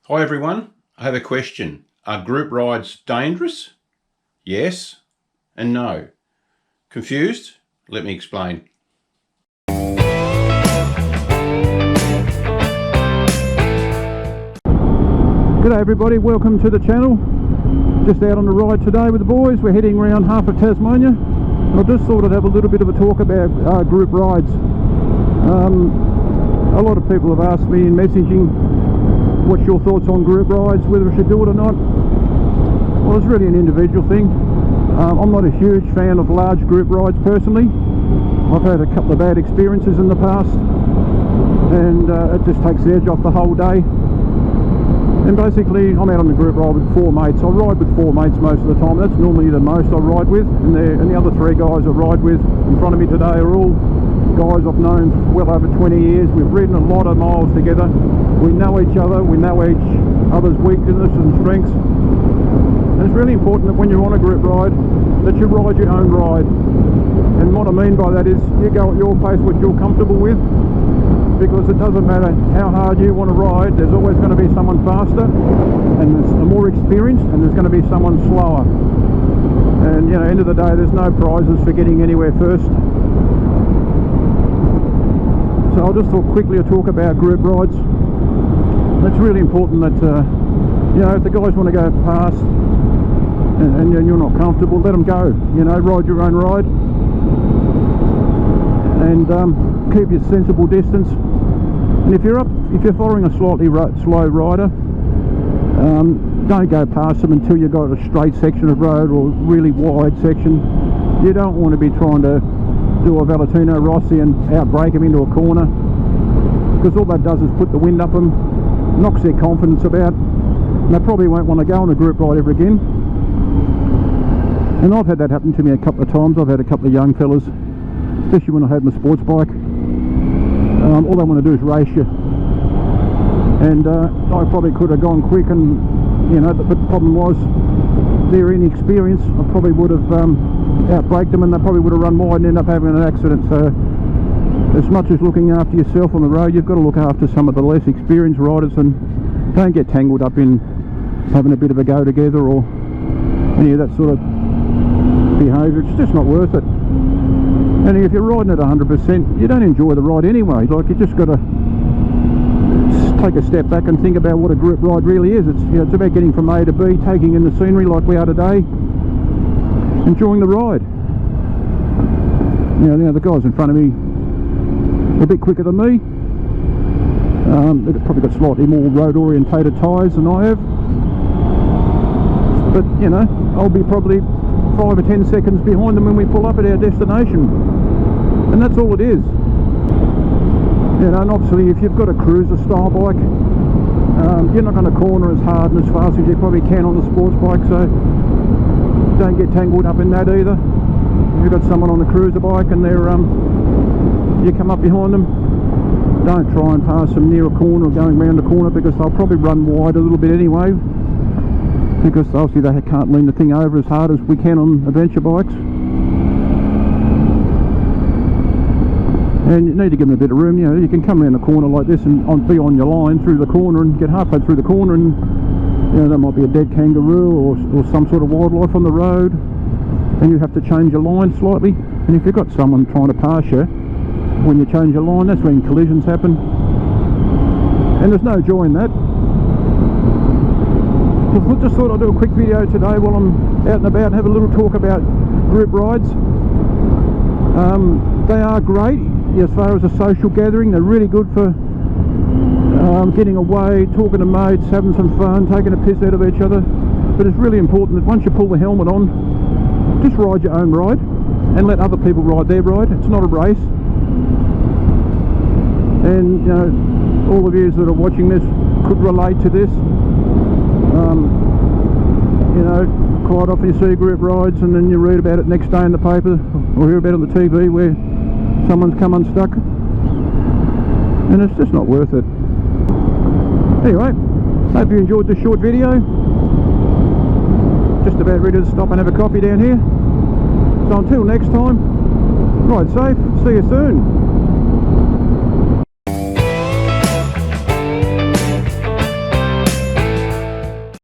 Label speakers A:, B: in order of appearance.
A: Hi everyone, I have a question. Are group rides dangerous? Yes and no. Confused? Let me explain.
B: G'day everybody, welcome to the channel. Just out on the ride today with the boys. We're heading around half of Tasmania, and I just thought I'd have a little bit of a talk about group rides. A lot of people have asked me in messaging, what's your thoughts on group rides, whether I should do it or not. Well, it's really an individual thing. I'm not a huge fan of large group rides personally. I've had a couple of bad experiences in the past, and it just takes the edge off the whole day. And basically, I'm out on the group ride with 4 mates. I ride with 4 mates most of the time. That's normally the most I ride with. And the other 3 guys I ride with in front of me today are all guys I've known well over 20 years. We've ridden a lot of miles together. We know each other. We know each other's weaknesses and strengths. And it's really important that when you're on a group ride, that you ride your own ride. And what I mean by that is, you go at your pace, what you're comfortable with. Because it doesn't matter how hard you want to ride, there's always going to be someone faster, and there's more experienced, and there's going to be someone slower. And you know, end of the day, there's no prizes for getting anywhere first. So I'll just quickly talk about group rides. It's really important that you know, if the guys want to go past and you're not comfortable, let them go. You know, ride your own ride, and keep your sensible distance. And if you're following a slightly slow rider, don't go past them until you've got a straight section of road or a really wide section. You don't want to be trying to do a Valentino Rossi and outbrake them into a corner, because all that does is put the wind up them, knocks their confidence about, and they probably won't want to go on a group ride ever again. And I've had that happen to me a couple of times. I've had a couple of young fellas, especially when I had my sports bike. All they want to do is race you, and I probably could have gone quick, and you know, but the problem was their inexperience. I probably would have outbraked them, and they probably would have run wide and ended up having an accident. So as much as looking after yourself on the road, you've got to look after some of the less experienced riders, and don't get tangled up in having a bit of a go together or any of that sort of behaviour. It's just not worth it. And if you're riding at 100%, you don't enjoy the ride anyway. Like, you just got to take a step back and think about what a group ride really is. It's, you know, it's about getting from A to B, taking in the scenery like we are today, enjoying the ride. You know, the guys in front of me are a bit quicker than me. They've probably got slightly more road orientated tyres than I have. But, you know, I'll be probably 5 or 10 seconds behind them when we pull up at our destination, and that's all it is. You know, and obviously if you've got a cruiser style bike, you're not going to corner as hard and as fast as you probably can on the sports bike, so don't get tangled up in that either. If you've got someone on the cruiser bike and they're you come up behind them, don't try and pass them near a corner or going round a corner, because they'll probably run wide a little bit anyway, because obviously they can't lean the thing over as hard as we can on adventure bikes. And you need to give them a bit of room. You know, you can come around a corner like this and be on your line through the corner, and get halfway through the corner, and you know, there might be a dead kangaroo or some sort of wildlife on the road, and you have to change your line slightly. And if you've got someone trying to pass you when you change your line, that's when collisions happen, and there's no joy in that. I just thought I'd do a quick video today while I'm out and about and have a little talk about group rides. They are great as far as a social gathering. They're really good for getting away, talking to mates, having some fun, taking a piss out of each other. But it's really important that once you pull the helmet on, just ride your own ride and let other people ride their ride. It's not a race. And you know, all of you that are watching this could relate to this. You know, quite often you see group rides and then you read about it next day in the paper or hear about it on the TV where someone's come unstuck, and it's just not worth it. Anyway, hope you enjoyed this short video. Just about ready to stop and have a coffee down here. So until next time, ride safe, see you soon.